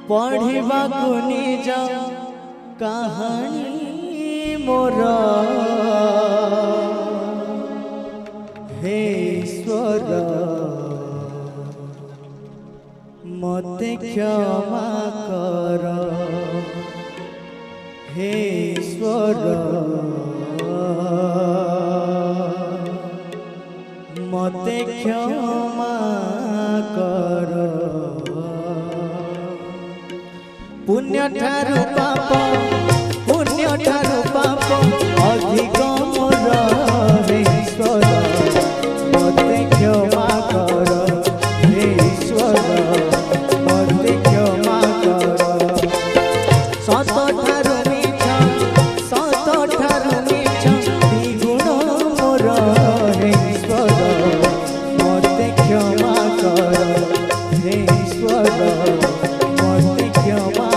पढ़िबाकु निज कहानी मोर हे ईश्वर मते क्षमा कर हे ईश्वर मते क्षमा कर पुण्य ठारू पाप अधिक मोर हे ईश्वर मते क्षमा कर हे ईश्वर मते क्षमा कर सत ठारू मीठ द्विगुण मोर हे ईश्वर मते क्षमा कर हे ईश्वर मते क्षमा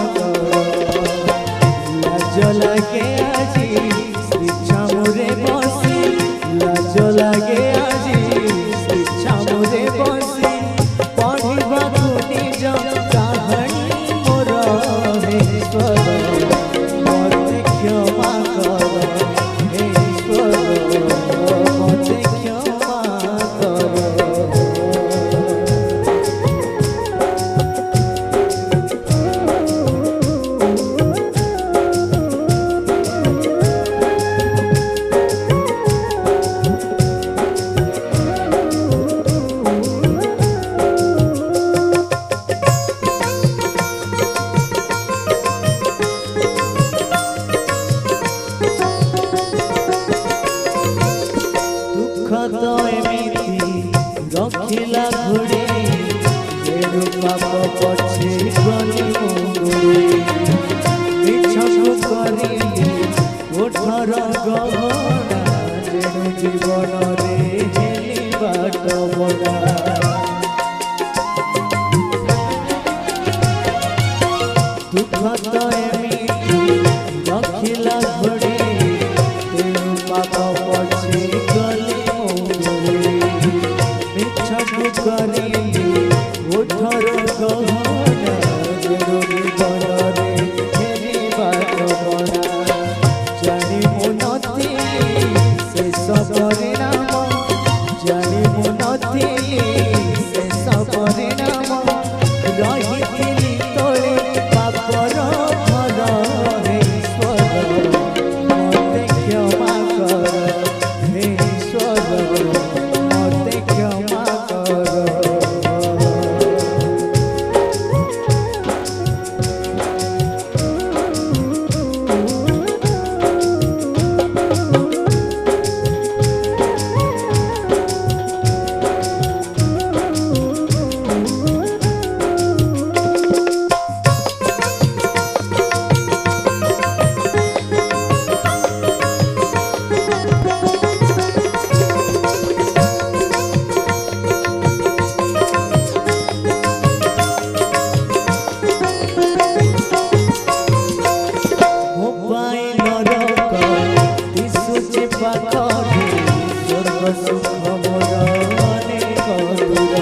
लगे आजी छामुरे बसी लाज लगे आजी छामुरे बसी पढ़िबाकु निज कहानी मोर हे ईश्वर मते क्षमा कर हे ईश्वर मते क्षमा कर रखिला घोड़े जेडू पाप पछे गली मुंगुरे मिछकु करिले ओठर गहना जेडू जीवन रे हेली बाट बड़ा दुख तो एमिति रखिला घोड़े जेडू पाप पछे गली करिली ओठर गहना जेडू जीवन रे हेली बाट बड़ा जानी मुनती शेष परिणाम जानी मुनती शेष परिणाम रही तोले पापर घर हे ईश्वर मते क्षमा कर हे ईश्वर मते क्षमा सुख मोर अनेक दूर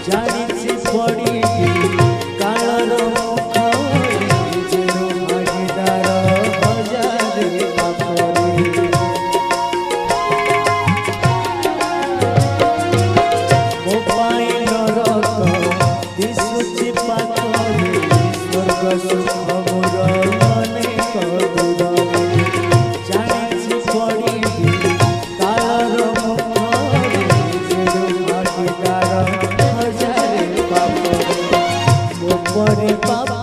जानी पड़ी कालर मुख जेडू भागीदार हजार पापरे मो पाई नरक दिशुची पाखरे स्वर्ग सुख मोर अनेक दूर जानी पड़ी हजार पाप